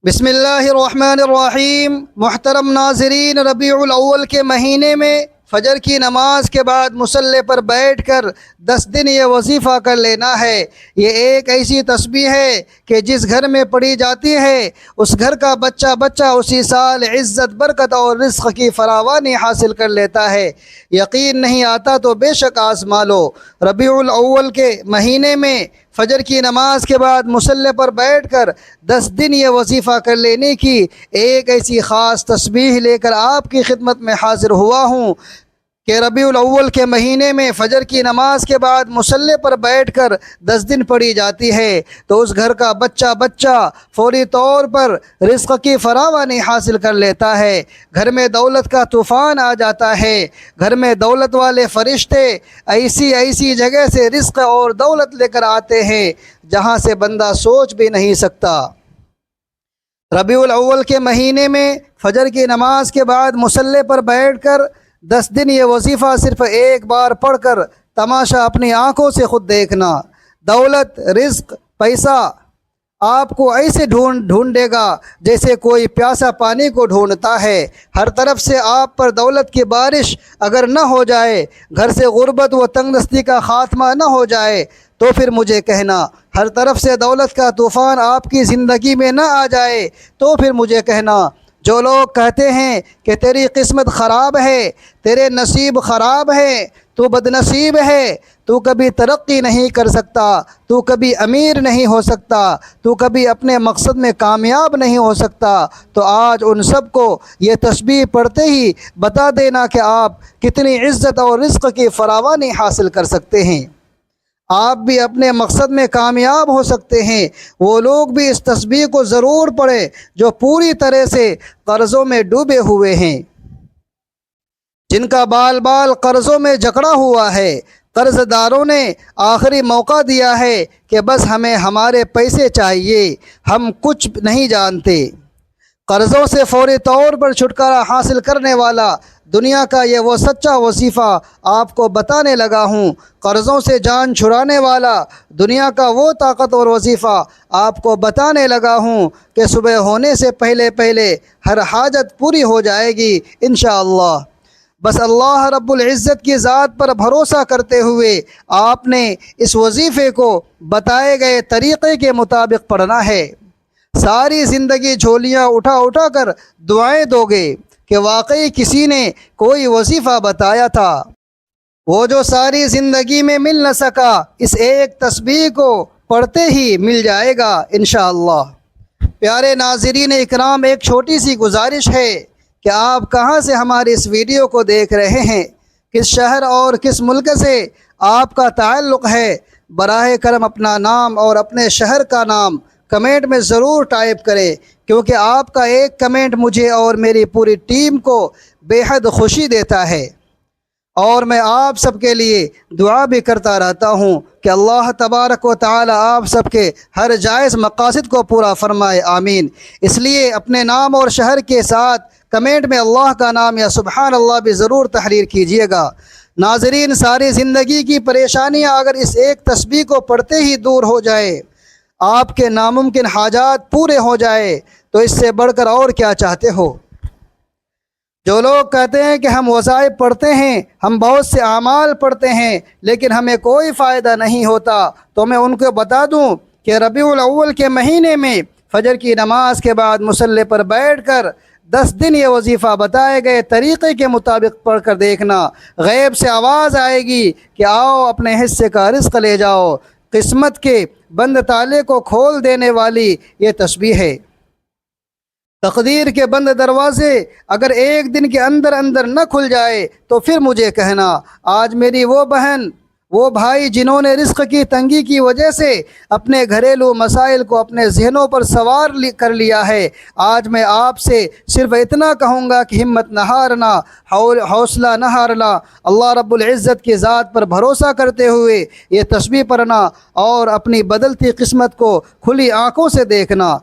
بسم اللہ الرحمن الرحیم۔ محترم ناظرین، ربیع الاول کے مہینے میں فجر کی نماز کے بعد مصلی پر بیٹھ کر 10 دن یہ وظیفہ کر لینا ہے۔ یہ ایک ایسی تسبیح ہے کہ جس گھر میں پڑھی جاتی ہے اس گھر کا بچہ اسی سال عزت، برکت اور رزق کی فراوانی حاصل کر لیتا ہے۔ یقین نہیں آتا تو بے شک آزما لو۔ ربیع الاول کے مہینے میں فجر کی نماز کے بعد مصلی پر بیٹھ کر 10 دن یہ وظیفہ کر لینے کی ایک ایسی خاص تسبیح لے کر آپ کی خدمت میں حاضر ہوا ہوں کہ ربیع الاول کے مہینے میں فجر کی نماز کے بعد مصلی پر بیٹھ کر 10 دن پڑھی جاتی ہے تو اس گھر کا بچہ فوری طور پر رزق کی فراوانی حاصل کر لیتا ہے۔ گھر میں دولت کا طوفان آ جاتا ہے۔ گھر میں دولت والے فرشتے ایسی جگہ سے رزق اور دولت لے کر آتے ہیں جہاں سے بندہ سوچ بھی نہیں سکتا۔ ربیع الاول کے مہینے میں فجر کی نماز کے بعد مصلی پر بیٹھ کر 10 دن یہ وظیفہ صرف ایک بار پڑھ کر تماشا اپنی آنکھوں سے خود دیکھنا۔ دولت، رزق، پیسہ آپ کو ایسے ڈھونڈے گا جیسے کوئی پیاسا پانی کو ڈھونڈتا ہے۔ ہر طرف سے آپ پر دولت کی بارش اگر نہ ہو جائے، گھر سے غربت و تنگ دستی کا خاتمہ نہ ہو جائے تو پھر مجھے کہنا۔ ہر طرف سے دولت کا طوفان آپ کی زندگی میں نہ آ جائے تو پھر مجھے کہنا۔ جو لوگ کہتے ہیں کہ تیری قسمت خراب ہے، تیرے نصیب خراب ہے، تو بد نصیب ہے، تو کبھی ترقی نہیں کر سکتا، تو کبھی امیر نہیں ہو سکتا، تو کبھی اپنے مقصد میں کامیاب نہیں ہو سکتا، تو آج ان سب کو یہ تسبیح پڑھتے ہی بتا دینا کہ آپ کتنی عزت اور رزق کی فراوانی حاصل کر سکتے ہیں۔ آپ بھی اپنے مقصد میں کامیاب ہو سکتے ہیں۔ وہ لوگ بھی اس تسبیح کو ضرور پڑھیں جو پوری طرح سے قرضوں میں ڈوبے ہوئے ہیں، جن کا بال قرضوں میں جکڑا ہوا ہے۔ قرض داروں نے آخری موقع دیا ہے کہ بس ہمیں ہمارے پیسے چاہیے، ہم کچھ نہیں جانتے۔ قرضوں سے فوری طور پر چھٹکارا حاصل کرنے والا دنیا کا یہ وہ سچا وظیفہ آپ کو بتانے لگا ہوں۔ قرضوں سے جان چھڑانے والا دنیا کا وہ طاقتور وظیفہ آپ کو بتانے لگا ہوں کہ صبح ہونے سے پہلے ہر حاجت پوری ہو جائے گی انشاءاللہ۔ بس اللہ رب العزت کی ذات پر بھروسہ کرتے ہوئے آپ نے اس وظیفے کو بتائے گئے طریقے کے مطابق پڑھنا ہے۔ ساری زندگی جھولیاں اٹھا کر دعائیں دو گے کہ واقعی کسی نے کوئی وظیفہ بتایا تھا، وہ جو ساری زندگی میں مل نہ سکا اس ایک تسبیح کو پڑھتے ہی مل جائے گا انشاءاللہ۔ پیارے ناظرین اکرام، ایک چھوٹی سی گزارش ہے کہ آپ کہاں سے ہماری اس ویڈیو کو دیکھ رہے ہیں، کس شہر اور کس ملک سے آپ کا تعلق ہے، براہ کرم اپنا نام اور اپنے شہر کا نام کمنٹ میں ضرور ٹائپ کریں، کیونکہ آپ کا ایک کمنٹ مجھے اور میری پوری ٹیم کو بے حد خوشی دیتا ہے، اور میں آپ سب کے لیے دعا بھی کرتا رہتا ہوں کہ اللہ تبارک و تعالی آپ سب کے ہر جائز مقاصد کو پورا فرمائے، آمین۔ اس لیے اپنے نام اور شہر کے ساتھ کمنٹ میں اللہ کا نام یا سبحان اللہ بھی ضرور تحریر کیجیے گا۔ ناظرین، ساری زندگی کی پریشانیاں اگر اس ایک تسبیح کو پڑھتے ہی دور ہو جائے، آپ کے ناممکن حاجات پورے ہو جائے، تو اس سے بڑھ کر اور کیا چاہتے ہو؟ جو لوگ کہتے ہیں کہ ہم وظائف پڑھتے ہیں، ہم بہت سے اعمال پڑھتے ہیں لیکن ہمیں کوئی فائدہ نہیں ہوتا، تو میں ان کو بتا دوں کہ ربیع الاول کے مہینے میں فجر کی نماز کے بعد مصلی پر بیٹھ کر 10 دن یہ وظیفہ بتائے گئے طریقے کے مطابق پڑھ کر دیکھنا۔ غیب سے آواز آئے گی کہ آؤ اپنے حصے کا رزق لے جاؤ۔ قسمت کے بند تالے کو کھول دینے والی یہ تسبیح ہے۔ تقدیر کے بند دروازے اگر ایک دن کے اندر نہ کھل جائے تو پھر مجھے کہنا۔ آج میری وہ بہن، وہ بھائی جنہوں نے رزق کی تنگی کی وجہ سے اپنے گھریلو مسائل کو اپنے ذہنوں پر سوار کر لیا ہے، آج میں آپ سے صرف اتنا کہوں گا کہ ہمت نہ ہارنا، حوصلہ نہ ہارنا، اللہ رب العزت کی ذات پر بھروسہ کرتے ہوئے یہ تسبیح پڑھنا اور اپنی بدلتی قسمت کو کھلی آنکھوں سے دیکھنا۔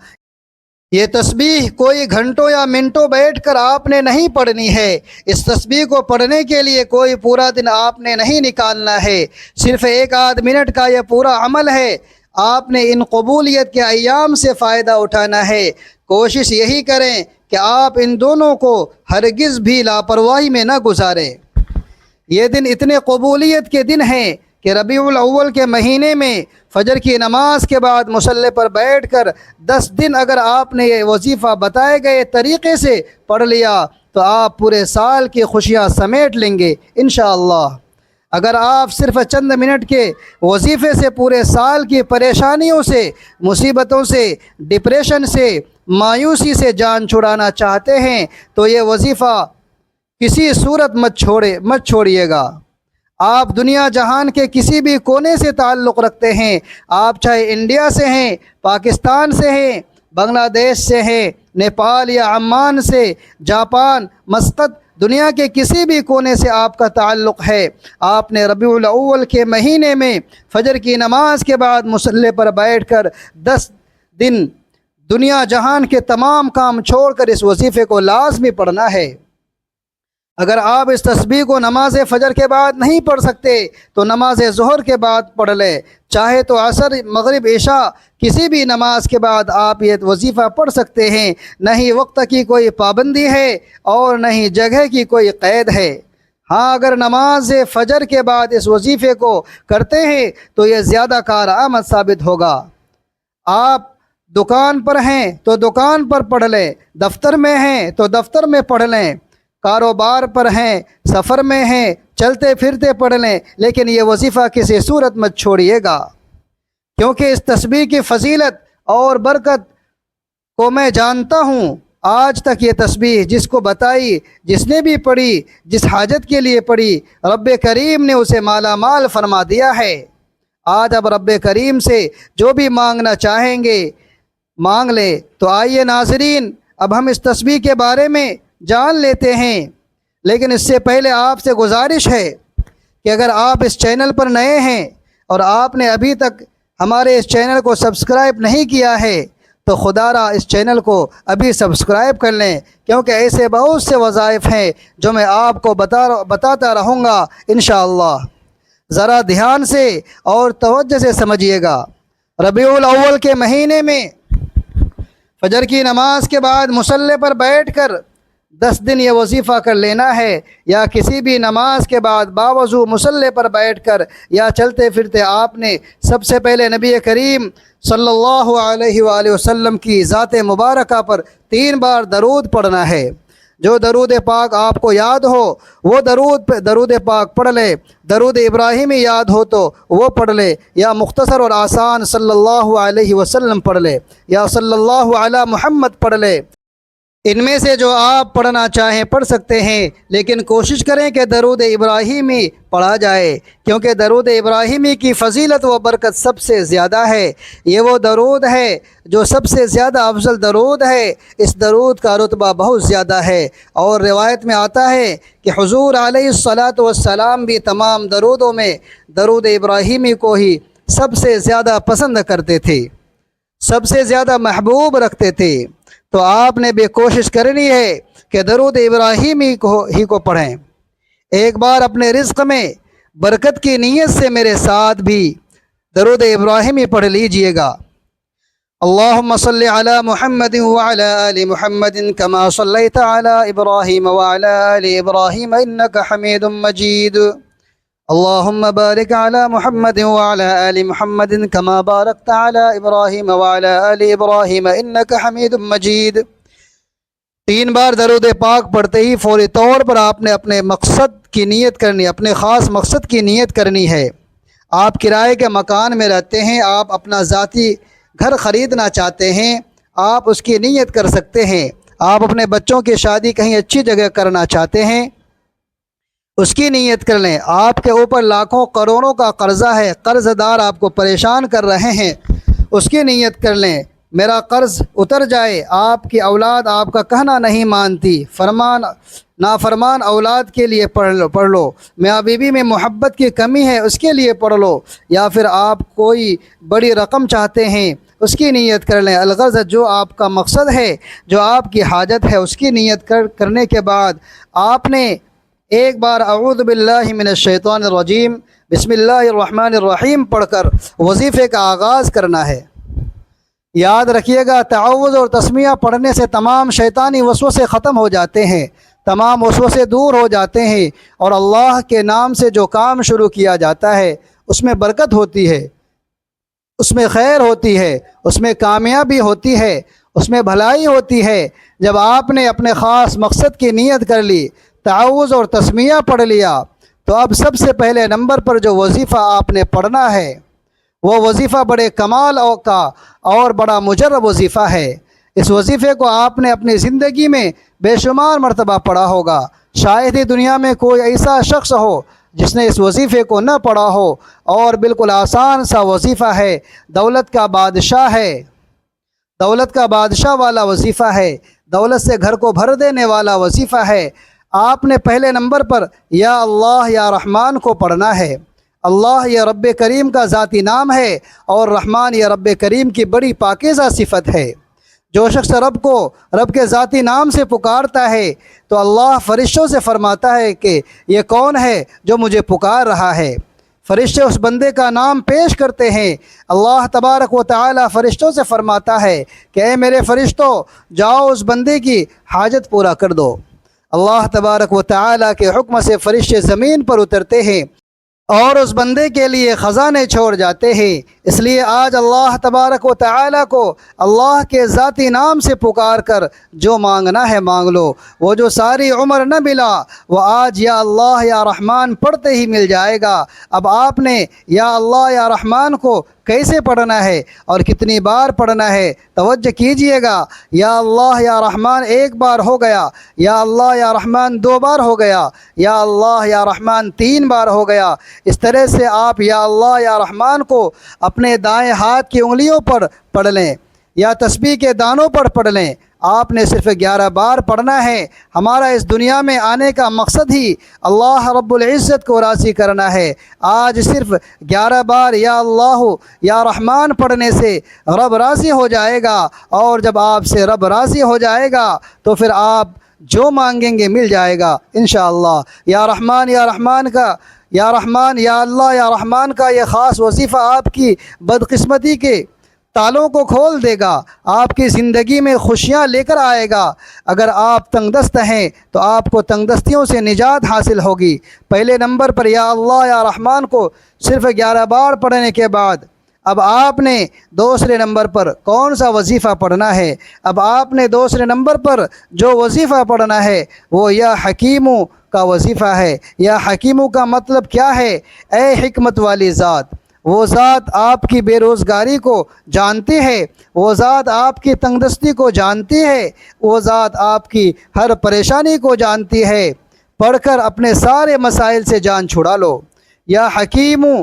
یہ تسبیح کوئی گھنٹوں یا منٹوں بیٹھ کر آپ نے نہیں پڑھنی ہے۔ اس تسبیح کو پڑھنے کے لیے کوئی پورا دن آپ نے نہیں نکالنا ہے، صرف 1 آدھ منٹ کا یہ پورا عمل ہے۔ آپ نے ان قبولیت کے ایام سے فائدہ اٹھانا ہے۔ کوشش یہی کریں کہ آپ ان دونوں کو ہرگز بھی لاپرواہی میں نہ گزاریں۔ یہ دن اتنے قبولیت کے دن ہیں کہ ربیع الاول کے مہینے میں فجر کی نماز کے بعد مصلی پر بیٹھ کر 10 دن اگر آپ نے یہ وظیفہ بتائے گئے طریقے سے پڑھ لیا تو آپ پورے سال کی خوشیاں سمیٹ لیں گے انشاءاللہ۔ اگر آپ صرف چند منٹ کے وظیفے سے پورے سال کی پریشانیوں سے، مصیبتوں سے، ڈپریشن سے، مایوسی سے جان چھڑانا چاہتے ہیں تو یہ وظیفہ کسی صورت مت چھوڑیے گا۔ آپ دنیا جہان کے کسی بھی کونے سے تعلق رکھتے ہیں، آپ چاہے انڈیا سے ہیں، پاکستان سے ہیں، بنگلہ دیش سے ہیں، نیپال یا عمان سے، جاپان، مسقط، دنیا کے کسی بھی کونے سے آپ کا تعلق ہے، آپ نے ربیع الاول کے مہینے میں فجر کی نماز کے بعد مصلی پر بیٹھ کر 10 دن دنیا جہان کے تمام کام چھوڑ کر اس وظیفے کو لازمی پڑھنا ہے۔ اگر آپ اس تسبیح کو نماز فجر کے بعد نہیں پڑھ سکتے تو نماز ظہر کے بعد پڑھ لیں، چاہے تو عصر، مغرب، عشاء کسی بھی نماز کے بعد آپ یہ وظیفہ پڑھ سکتے ہیں۔ نہ ہی وقت کی کوئی پابندی ہے اور نہ ہی جگہ کی کوئی قید ہے۔ ہاں، اگر نماز فجر کے بعد اس وظیفے کو کرتے ہیں تو یہ زیادہ کارآمد ثابت ہوگا۔ آپ دکان پر ہیں تو دکان پر پڑھ لیں، دفتر میں ہیں تو دفتر میں پڑھ لیں، کاروبار پر ہیں، سفر میں ہیں، چلتے پھرتے پڑھ لیں، لیکن یہ وظیفہ کسی صورت مت چھوڑیے گا، کیونکہ اس تسبیح کی فضیلت اور برکت کو میں جانتا ہوں۔ آج تک یہ تسبیح جس کو بتائی، جس نے بھی پڑھی، جس حاجت کے لیے پڑھی، رب کریم نے اسے مالا مال فرما دیا ہے۔ آج اب رب کریم سے جو بھی مانگنا چاہیں گے مانگ لے۔ تو آئیے ناظرین، اب ہم اس تسبیح کے بارے میں جان لیتے ہیں، لیکن اس سے پہلے آپ سے گزارش ہے کہ اگر آپ اس چینل پر نئے ہیں اور آپ نے ابھی تک ہمارے اس چینل کو سبسکرائب نہیں کیا ہے تو خدا را اس چینل کو ابھی سبسکرائب کر لیں، کیونکہ ایسے بہت سے وظائف ہیں جو میں آپ کو بتاتا رہوں گا انشاءاللہ۔ ذرا دھیان سے اور توجہ سے سمجھیے گا۔ ربیع الاول کے مہینے میں فجر کی نماز کے بعد مصلی پر بیٹھ کر 10 دن یہ وظیفہ کر لینا ہے، یا کسی بھی نماز کے بعد باوضو مصلی پر بیٹھ کر یا چلتے پھرتے آپ نے سب سے پہلے نبی کریم صلی اللہ علیہ وآلہ وسلم کی ذات مبارکہ پر 3 بار درود پڑھنا ہے۔ جو درود پاک آپ کو یاد ہو وہ درود پاک پڑھ لے، درود ابراہیمی یاد ہو تو وہ پڑھ لے، یا مختصر اور آسان صلی اللہ علیہ وسلم پڑھ لے، یا صلی اللہ علی محمد پڑھ لے۔ ان میں سے جو آپ پڑھنا چاہیں پڑھ سکتے ہیں، لیکن کوشش کریں کہ درود ابراہیمی پڑھا جائے، کیونکہ درود ابراہیمی کی فضیلت و برکت سب سے زیادہ ہے۔ یہ وہ درود ہے جو سب سے زیادہ افضل درود ہے، اس درود کا رتبہ بہت زیادہ ہے، اور روایت میں آتا ہے کہ حضور علیہ الصلاۃ والسلام بھی تمام درودوں میں درود ابراہیمی کو ہی سب سے زیادہ پسند کرتے تھے، سب سے زیادہ محبوب رکھتے تھے۔ تو آپ نے بھی کوشش کرنی ہے کہ درود ابراہیمی کو پڑھیں۔ ایک بار اپنے رزق میں برکت کی نیت سے میرے ساتھ بھی درود ابراہیمی پڑھ لیجئے گا۔ اللہم صلی علی محمد وعلی آل محمد کما صلیت علی ابراہیم وعلی آل ابراہیم انک حمید مجید۔ اللہم بارک علی محمد وعلی آل محمد کما بارکت علی ابراہیم وعلی آل ابراہیم انک حمید مجید۔ 3 بار درود پاک پڑھتے ہی فوری طور پر آپ نے اپنے مقصد کی نیت کرنی، اپنے خاص مقصد کی نیت کرنی ہے۔ آپ کرائے کے مکان میں رہتے ہیں، آپ اپنا ذاتی گھر خریدنا چاہتے ہیں، آپ اس کی نیت کر سکتے ہیں۔ آپ اپنے بچوں کی شادی کہیں اچھی جگہ کرنا چاہتے ہیں، اس کی نیت کر لیں۔ آپ کے اوپر لاکھوں کروڑوں کا قرضہ ہے، قرض دار آپ کو پریشان کر رہے ہیں، اس کی نیت کر لیں، میرا قرض اتر جائے۔ آپ کی اولاد آپ کا کہنا نہیں مانتی، نافرمان اولاد کے لیے پڑھ لو، میاں بیوی میں محبت کی کمی ہے اس کے لیے پڑھ لو، یا پھر آپ کوئی بڑی رقم چاہتے ہیں اس کی نیت کر لیں۔ الغرض جو آپ کا مقصد ہے، جو آپ کی حاجت ہے، اس کی نیت کرنے کے بعد آپ نے ایک بار اعوذ باللہ من الشیطان الرجیم بسم اللہ الرحمن الرحیم پڑھ کر وظیفے کا آغاز کرنا ہے۔ یاد رکھیے گا، تعوذ اور تسمیہ پڑھنے سے تمام شیطانی وسوسے ختم ہو جاتے ہیں، تمام وسوسے دور ہو جاتے ہیں، اور اللہ کے نام سے جو کام شروع کیا جاتا ہے اس میں برکت ہوتی ہے، اس میں خیر ہوتی ہے، اس میں کامیابی ہوتی ہے، اس میں بھلائی ہوتی ہے۔ جب آپ نے اپنے خاص مقصد کی نیت کر لی، تعوذ اور تسمیہ پڑھ لیا، تو اب سب سے پہلے نمبر پر جو وظیفہ آپ نے پڑھنا ہے وہ وظیفہ بڑے کمال کا اور بڑا مجرب وظیفہ ہے۔ اس وظیفے کو آپ نے اپنی زندگی میں بے شمار مرتبہ پڑھا ہوگا، شاید ہی دنیا میں کوئی ایسا شخص ہو جس نے اس وظیفے کو نہ پڑھا ہو، اور بالکل آسان سا وظیفہ ہے، دولت کا بادشاہ ہے، دولت کا بادشاہ والا وظیفہ ہے، دولت سے گھر کو بھر دینے والا وظیفہ ہے۔ آپ نے پہلے نمبر پر یا اللہ یا رحمان کو پڑھنا ہے۔ اللہ یہ رب کریم کا ذاتی نام ہے، اور رحمان یہ رب کریم کی بڑی پاکیزہ صفت ہے۔ جو شخص رب کے ذاتی نام سے پکارتا ہے تو اللہ فرشتوں سے فرماتا ہے کہ یہ کون ہے جو مجھے پکار رہا ہے۔ فرشتے اس بندے کا نام پیش کرتے ہیں، اللہ تبارک و تعالی فرشتوں سے فرماتا ہے کہ اے میرے فرشتوں، جاؤ اس بندے کی حاجت پورا کر دو۔ اللہ تبارک و تعالی کے حکم سے فرشتے زمین پر اترتے ہیں اور اس بندے کے لیے خزانے چھوڑ جاتے ہیں۔ اس لیے آج اللہ تبارک و تعالی کو اللہ کے ذاتی نام سے پکار کر جو مانگنا ہے مانگ لو۔ وہ جو ساری عمر نہ ملا وہ آج یا اللہ یا رحمان پڑھتے ہی مل جائے گا۔ اب آپ نے یا اللہ یا رحمان کو کیسے پڑھنا ہے اور کتنی بار پڑھنا ہے توجہ کیجئے گا۔ یا اللہ یا رحمان ایک بار ہو گیا، یا اللہ یا رحمان 2 بار ہو گیا، یا اللہ یا رحمان 3 بار ہو گیا۔ اس طرح سے آپ یا اللہ یا رحمان کو اپنے دائیں ہاتھ کی انگلیوں پر پڑھ لیں یا تسبیح کے دانوں پر پڑھ لیں۔ آپ نے صرف 11 بار پڑھنا ہے۔ ہمارا اس دنیا میں آنے کا مقصد ہی اللہ رب العزت کو راضی کرنا ہے۔ آج صرف 11 بار یا اللہ یا رحمان پڑھنے سے رب راضی ہو جائے گا، اور جب آپ سے رب راضی ہو جائے گا تو پھر آپ جو مانگیں گے مل جائے گا انشاءاللہ۔ یا رحمان یا رحمان کا یا رحمان یا اللہ یا رحمان کا یہ خاص وظیفہ آپ کی بدقسمتی کے تالوں کو کھول دے گا، آپ کی زندگی میں خوشیاں لے کر آئے گا۔ اگر آپ تنگ دست ہیں تو آپ کو تنگ دستیوں سے نجات حاصل ہوگی۔ پہلے نمبر پر یا اللہ یا رحمان کو صرف 11 بار پڑھنے کے بعد اب آپ نے دوسرے نمبر پر کون سا وظیفہ پڑھنا ہے؟ اب آپ نے دوسرے نمبر پر جو وظیفہ پڑھنا ہے وہ یا حکیمو کا وظیفہ ہے۔ یا حکیمو کا مطلب کیا ہے؟ اے حکمت والی ذات، وہ ذات آپ کی بے روزگاری کو جانتی ہے، وہ ذات آپ کی تنگ دستی کو جانتی ہے، وہ ذات آپ کی ہر پریشانی کو جانتی ہے۔ پڑھ کر اپنے سارے مسائل سے جان چھڑا لو۔ یا حکیمو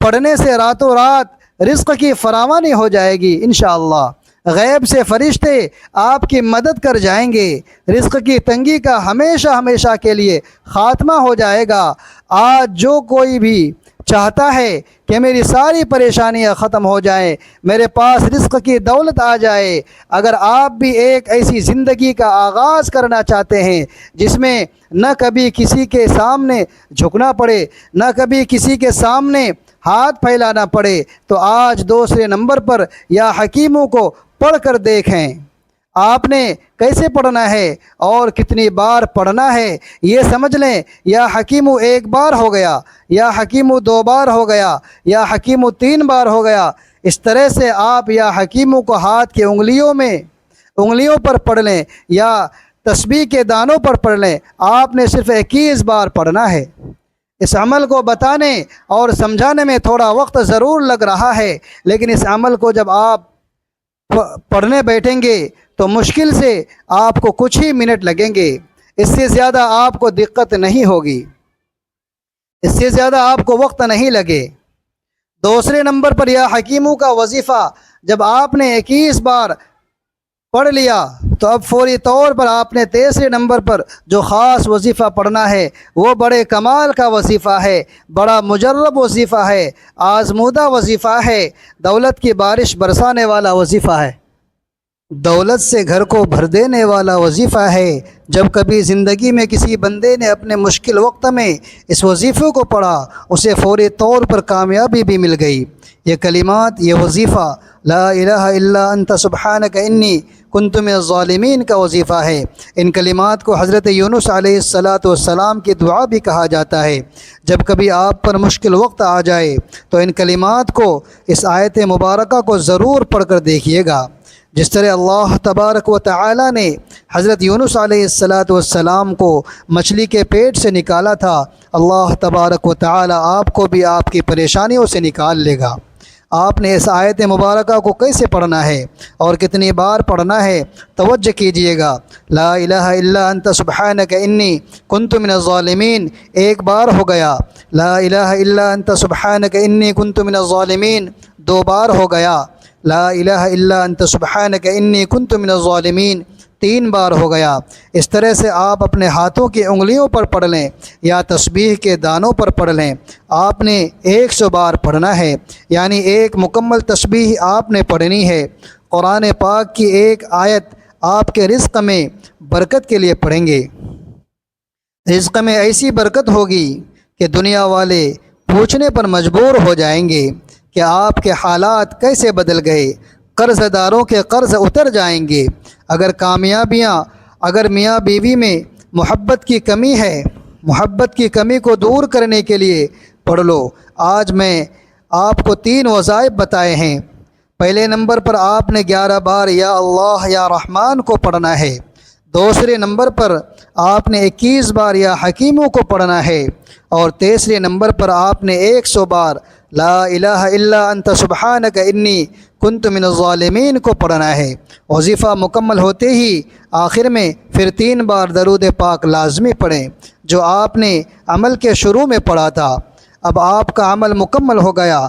پڑھنے سے راتوں رات رزق کی فراوانی ہو جائے گی انشاءاللہ۔ غیب سے فرشتے آپ کی مدد کر جائیں گے، رزق کی تنگی کا ہمیشہ ہمیشہ کے لیے خاتمہ ہو جائے گا۔ آج جو کوئی بھی چاہتا ہے کہ میری ساری پریشانیاں ختم ہو جائیں، میرے پاس رزق کی دولت آ جائے، اگر آپ بھی ایک ایسی زندگی کا آغاز کرنا چاہتے ہیں جس میں نہ کبھی کسی کے سامنے جھکنا پڑے، نہ کبھی کسی کے سامنے ہاتھ پھیلانا پڑے، تو آج دوسرے نمبر پر یا حکیموں کو پڑھ کر دیکھیں۔ آپ نے کیسے پڑھنا ہے اور کتنی بار پڑھنا ہے یہ سمجھ لیں۔ یا حکیمو 1 بار ہو گیا، یا حکیمو 2 بار ہو گیا، یا حکیمو 3 بار ہو گیا۔ اس طرح سے آپ یا حکیمو کو ہاتھ کی انگلیوں پر پڑھ لیں یا تسبیح کے دانوں پر پڑھ لیں۔ آپ نے صرف 21 بار پڑھنا ہے۔ اس عمل کو بتانے اور سمجھانے میں تھوڑا وقت ضرور لگ رہا ہے، لیکن اس عمل کو جب آپ پڑھنے بیٹھیں گے تو مشکل سے آپ کو کچھ ہی منٹ لگیں گے، اس سے زیادہ آپ کو دقت نہیں ہوگی، اس سے زیادہ آپ کو وقت نہیں لگے۔ دوسرے نمبر پر یا حکیموں کا وظیفہ جب آپ نے 21 بار پڑھ لیا تو اب فوری طور پر آپ نے تیسرے نمبر پر جو خاص وظیفہ پڑھنا ہے وہ بڑے کمال کا وظیفہ ہے، بڑا مجرب وظیفہ ہے، آزمودہ وظیفہ ہے، دولت کی بارش برسانے والا وظیفہ ہے۔ دولت سے گھر کو بھر دینے والا وظیفہ ہے۔ جب کبھی زندگی میں کسی بندے نے اپنے مشکل وقت میں اس وظیفے کو پڑھا، اسے فوری طور پر کامیابی بھی مل گئی۔ یہ کلمات، یہ وظیفہ لا الہ الا انت سبحانک انی کنت من الظالمین کا وظیفہ ہے۔ ان کلمات کو حضرت یونس علیہ السلام کی دعا بھی کہا جاتا ہے۔ جب کبھی آپ پر مشکل وقت آ جائے تو ان کلمات کو، اس آیت مبارکہ کو ضرور پڑھ کر دیکھیے گا۔ جس طرح اللہ تبارک و تعالی نے حضرت یونس علیہ السلام کو مچھلی کے پیٹ سے نکالا تھا، اللہ تبارک و تعالی آپ کو بھی آپ کی پریشانیوں سے نکال لے گا۔ آپ نے اس آیت مبارکہ کو کیسے پڑھنا ہے اور کتنی بار پڑھنا ہے، توجہ کیجئے گا۔ لا الہ الا انت سبحانک انی کنت من الظالمین ایک بار ہو گیا، لا الہ الا انت سبحانک انی کنت من الظالمین دو بار ہو گیا، لا الہ الا انت سبحانک انی کنت من الظالمین تین بار ہو گیا۔ اس طرح سے آپ اپنے ہاتھوں کی انگلیوں پر پڑھ لیں یا تسبیح کے دانوں پر پڑھ لیں۔ آپ نے 100 بار پڑھنا ہے، یعنی ایک مکمل تسبیح آپ نے پڑھنی ہے۔ قرآن پاک کی ایک آیت آپ کے رزق میں برکت کے لیے پڑھیں گے۔ رزق میں ایسی برکت ہوگی کہ دنیا والے پوچھنے پر مجبور ہو جائیں گے کہ آپ کے حالات کیسے بدل گئے۔ قرض داروں کے قرض اتر جائیں گے۔ اگر میاں بیوی میں محبت کی کمی ہے، محبت کی کمی کو دور کرنے کے لیے پڑھ لو۔ آج میں آپ کو 3 وظائف بتائے ہیں۔ پہلے نمبر پر آپ نے 11 بار یا اللہ یا رحمان کو پڑھنا ہے۔ دوسرے نمبر پر آپ نے 21 بار یا حکیموں کو پڑھنا ہے، اور تیسرے نمبر پر آپ نے 100 بار لا الہ الا انت سبحانک انی کنت من الظالمین کو پڑھنا ہے۔ وظیفہ مکمل ہوتے ہی آخر میں پھر 3 بار درود پاک لازمی پڑھیں، جو آپ نے عمل کے شروع میں پڑھا تھا۔ اب آپ کا عمل مکمل ہو گیا۔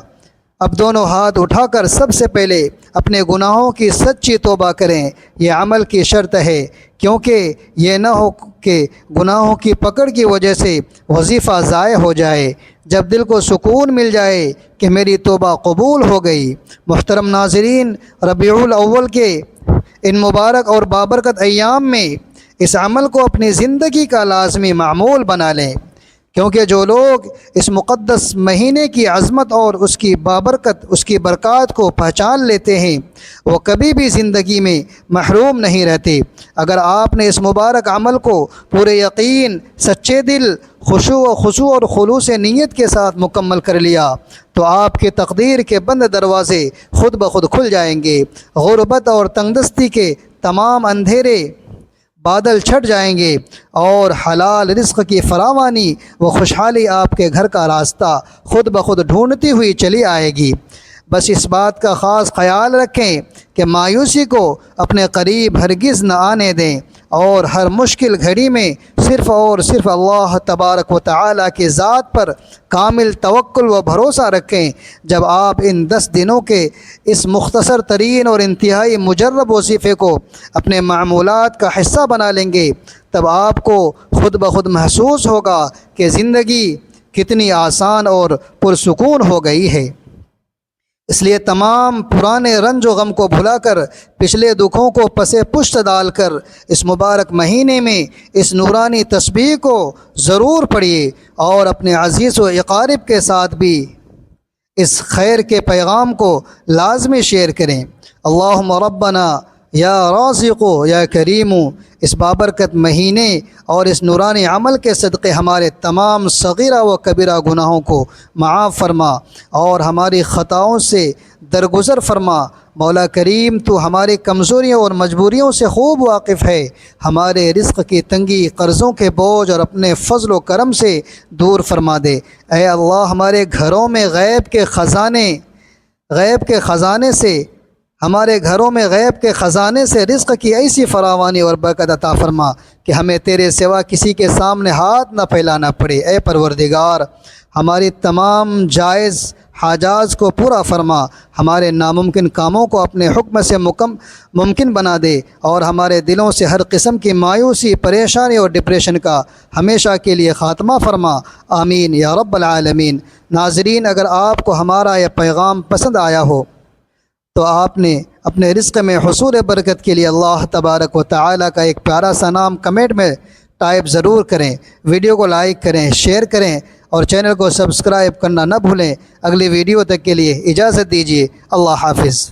اب دونوں ہاتھ اٹھا کر سب سے پہلے اپنے گناہوں کی سچی توبہ کریں۔ یہ عمل کی شرط ہے، کیونکہ یہ نہ ہو کہ گناہوں کی پکڑ کی وجہ سے وظیفہ ضائع ہو جائے۔ جب دل کو سکون مل جائے کہ میری توبہ قبول ہو گئی۔ محترم ناظرین، ربیع الاول کے ان مبارک اور بابرکت ایام میں اس عمل کو اپنی زندگی کا لازمی معمول بنا لیں، کیونکہ جو لوگ اس مقدس مہینے کی عظمت اور اس کی بابرکت، اس کی برکات کو پہچان لیتے ہیں، وہ کبھی بھی زندگی میں محروم نہیں رہتے۔ اگر آپ نے اس مبارک عمل کو پورے یقین، سچے دل، خشوع اور خلوص نیت کے ساتھ مکمل کر لیا تو آپ کے تقدیر کے بند دروازے خود بخود کھل جائیں گے۔ غربت اور تنگدستی کے تمام اندھیرے بادل چھٹ جائیں گے، اور حلال رزق کی فراوانی و خوشحالی آپ کے گھر کا راستہ خود بخود ڈھونڈتی ہوئی چلی آئے گی۔ بس اس بات کا خاص خیال رکھیں کہ مایوسی کو اپنے قریب ہرگز نہ آنے دیں، اور ہر مشکل گھڑی میں صرف اور صرف اللہ تبارک و تعالی کی ذات پر کامل توکل و بھروسہ رکھیں۔ جب آپ ان 10 دنوں کے اس مختصر ترین اور انتہائی مجرب وظیفے کو اپنے معمولات کا حصہ بنا لیں گے، تب آپ کو خود بخود محسوس ہوگا کہ زندگی کتنی آسان اور پرسکون ہو گئی ہے۔ اس لیے تمام پرانے رنج و غم کو بھلا کر، پچھلے دکھوں کو پس پشت ڈال کر، اس مبارک مہینے میں اس نورانی تسبیح کو ضرور پڑھیے، اور اپنے عزیز و اقارب کے ساتھ بھی اس خیر کے پیغام کو لازمی شیئر کریں۔ اللہم ربنا یا رازق یا کریم، اس بابرکت مہینے اور اس نورانی عمل کے صدقے ہمارے تمام صغیرہ و کبیرہ گناہوں کو معاف فرما، اور ہماری خطاؤں سے درگزر فرما۔ مولا کریم، تو ہماری کمزوریوں اور مجبوریوں سے خوب واقف ہے۔ ہمارے رزق کی تنگی، قرضوں کے بوجھ اور اپنے فضل و کرم سے دور فرما دے۔ اے اللہ، ہمارے گھروں میں غیب کے خزانے سے ہمارے گھروں میں غیب کے خزانے سے رزق کی ایسی فراوانی اور برکت عطا فرما کہ ہمیں تیرے سوا کسی کے سامنے ہاتھ نہ پھیلانا پڑے۔ اے پروردگار، ہماری تمام جائز حاجات کو پورا فرما، ہمارے ناممکن کاموں کو اپنے حکم سے ممکن بنا دے، اور ہمارے دلوں سے ہر قسم کی مایوسی، پریشانی اور ڈپریشن کا ہمیشہ کے لیے خاتمہ فرما۔ آمین یا رب العالمین۔ ناظرین، اگر آپ کو ہمارا یہ پیغام پسند آیا ہو تو آپ نے اپنے رزق میں حصول برکت کے لیے اللہ تبارک و تعالی کا ایک پیارا سا نام کمنٹ میں ٹائپ ضرور کریں، ویڈیو کو لائک کریں، شیئر کریں اور چینل کو سبسکرائب کرنا نہ بھولیں۔ اگلی ویڈیو تک کے لیے اجازت دیجیے، اللہ حافظ۔